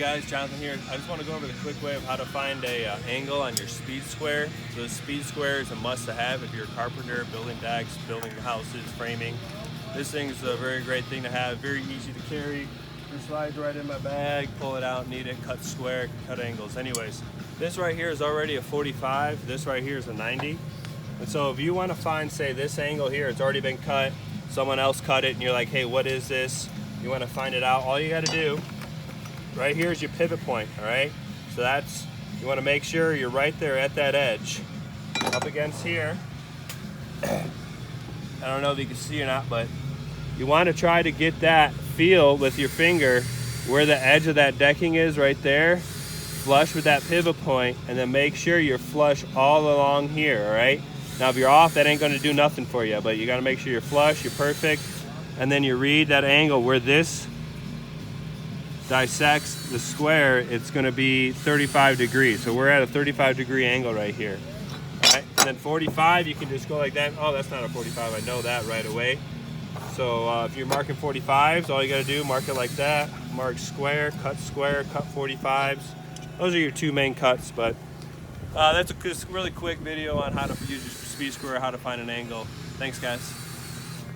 guys, Jonathan here. I just want to go over the quick way of how to find a angle on your speed square. So the speed square is a must-have if you're a carpenter, building decks, building houses, framing. This thing's a very great thing to have, very easy to carry. It slides right in my bag, pull it out, need it, cut square, cut angles. Anyways, this right here is already a 45, this right here is a 90. And so if you want to find, say, this angle here, it's already been cut, someone else cut it, and you're like, hey, what is this? You want to find it out, all you got to do, right here is your pivot point, all right? So that's, you want to make sure you're right there at that edge. Up against here. I don't know if you can see or not, but you want to try to get that feel with your finger where the edge of that decking is right there. Flush with that pivot point, and then make sure you're flush all along here, all right? Now if you're off, that ain't going to do nothing for you, but you got to make sure you're flush, you're perfect, and then you read that angle where this dissects the square. It's going to be 35 degrees. So we're at a 35 degree angle right here. All right, and then 45, you can just go like that. Oh, that's not a 45. I know that right away. So if you're marking 45s, all you got to do, mark it like that. Mark square, cut 45s. Those are your two main cuts, but that's a really quick video on how to use your speed square, how to find an angle. Thanks, guys.